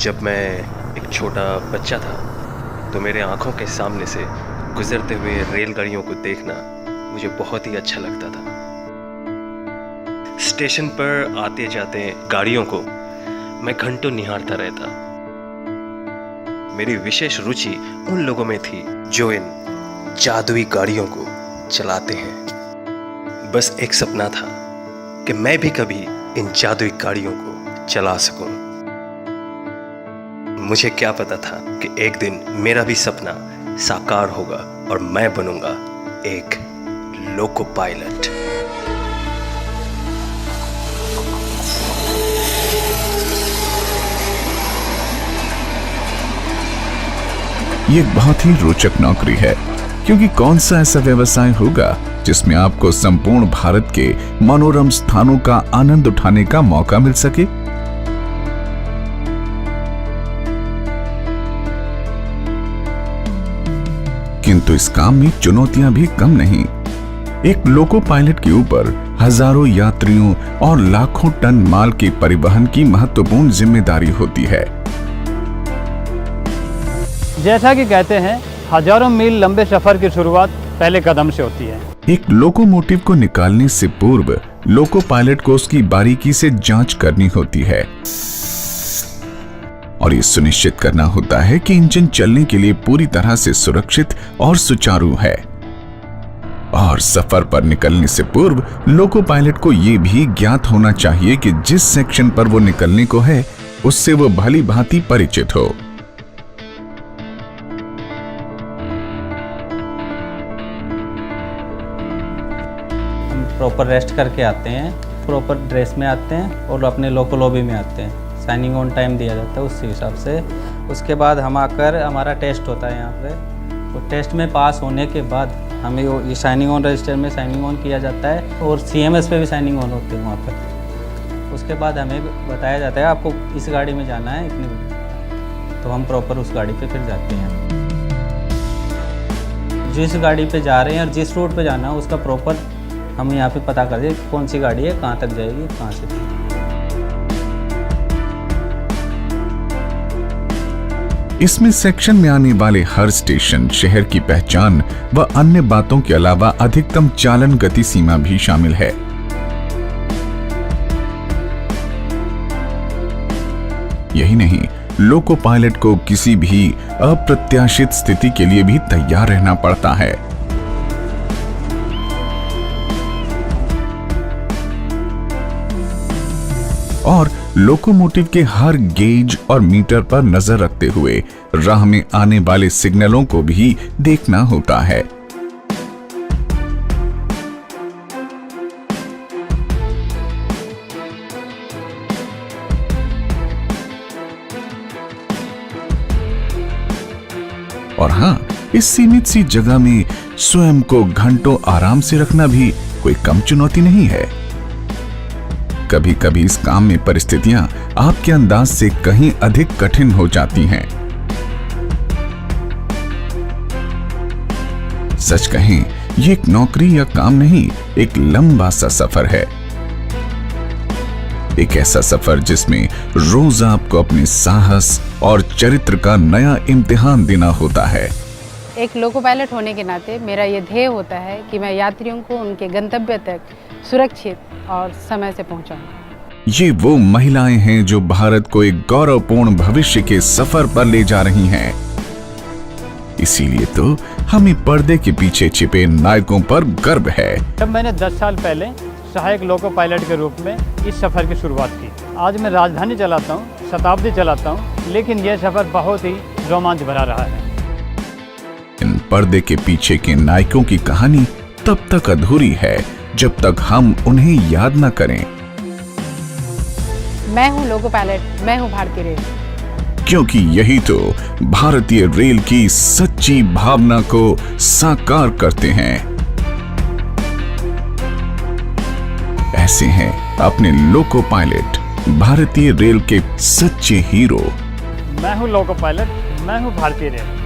जब मैं एक छोटा बच्चा था तो मेरे आंखों के सामने से गुजरते हुए रेलगाड़ियों को देखना मुझे बहुत ही अच्छा लगता था। स्टेशन पर आते जाते गाड़ियों को मैं घंटों निहारता रहता। मेरी विशेष रुचि उन लोगों में थी जो इन जादुई गाड़ियों को चलाते हैं। बस एक सपना था कि मैं भी कभी इन जादुई गाड़ियों को चला सकूं। मुझे क्या पता था कि एक दिन मेरा भी सपना साकार होगा और मैं बनूंगा एक लोको पायलट। ये एक बहुत ही रोचक नौकरी है, क्योंकि कौन सा ऐसा व्यवसाय होगा जिसमें आपको संपूर्ण भारत के मनोरम स्थानों का आनंद उठाने का मौका मिल सके। किंतु इस काम में चुनौतियां भी कम नहीं। एक लोको पायलट के ऊपर हजारों यात्रियों और लाखों टन माल के परिवहन की महत्वपूर्ण जिम्मेदारी होती है। जैसा कि कहते हैं, हजारों मील लंबे सफर की शुरुआत पहले कदम से होती है। एक लोकोमोटिव को निकालने से पूर्व लोको पायलट को उसकी बारीकी से जांच करनी होती है और ये सुनिश्चित करना होता है कि इंजन चलने के लिए पूरी तरह से सुरक्षित और सुचारू है। और सफर पर निकलने से पूर्व लोको पायलट को यह भी ज्ञात होना चाहिए कि जिस सेक्शन पर वो निकलने को है उससे वो भली भांति परिचित हो। हम प्रॉपर रेस्ट करके आते हैं, प्रॉपर ड्रेस में आते हैं और अपने लोको लॉबी में आते हैं। साइनिंग ऑन टाइम दिया जाता है उस हिसाब से। उसके बाद हम आकर हमारा टेस्ट होता है यहाँ पे। तो टेस्ट में पास होने के बाद हमें ये साइनिंग ऑन रजिस्टर में साइनिंग ऑन किया जाता है और CMS पे भी साइनिंग ऑन होती है वहाँ पर। उसके बाद हमें बताया जाता है आपको इस गाड़ी में जाना है इतने बजे, तो हम प्रॉपर उस गाड़ी पे फिर जाते हैं। जिस गाड़ी पे जा रहे हैं और जिस रूट पे जाना है उसका प्रॉपर हम यहाँ पे पता कर दें कौन सी गाड़ी है, कहाँ तक जाएगी, कहाँ से। इसमें सेक्शन में आने वाले हर स्टेशन, शहर की पहचान व अन्य बातों के अलावा अधिकतम चालन गति सीमा भी शामिल है। यही नहीं, लोको पायलट को किसी भी अप्रत्याशित स्थिति के लिए भी तैयार रहना पड़ता है। और लोकोमोटिव के हर गेज और मीटर पर नजर रखते हुए राह में आने वाले सिग्नलों को भी देखना होता है। और हाँ, इस सीमित सी जगह में स्वयं को घंटों आराम से रखना भी कोई कम चुनौती नहीं है। कभी कभी इस काम में परिस्थितियां आपके अंदाज से कहीं अधिक कठिन हो जाती हैं। सच कहें, ये एक नौकरी या काम नहीं, एक लंबा सा सफर है। एक ऐसा सफर जिसमें रोज आपको अपने साहस और चरित्र का नया इम्तिहान देना होता है। एक लोको पायलट होने के नाते मेरा ये ध्येय होता है कि मैं यात्रियों को उनके गंतव्य तक सुरक्षित और समय से पहुंचाऊं। ये वो महिलाएं हैं जो भारत को एक गौरवपूर्ण भविष्य के सफर पर ले जा रही हैं। इसीलिए तो हमें पर्दे के पीछे छिपे नायकों पर गर्व है। जब मैंने 10 साल पहले सहायक लोको पायलट के रूप में इस सफर की शुरुआत की। आज मैं राजधानी चलाता हूँ, शताब्दी चलाता हूँ, लेकिन यह सफर बहुत ही रोमांच भरा रहा है। इन पर्दे के पीछे के नायकों की कहानी तब तक अधूरी है जब तक हम उन्हें याद न करें। मैं हूँ लोको पायलट, मैं हूँ भारतीय रेल। क्योंकि यही तो भारतीय रेल की सच्ची भावना को साकार करते हैं। ऐसे हैं अपने लोको पायलट, भारतीय रेल के सच्चे हीरो। मैं हूँ लोको पायलट, मैं हूँ भारतीय रेल।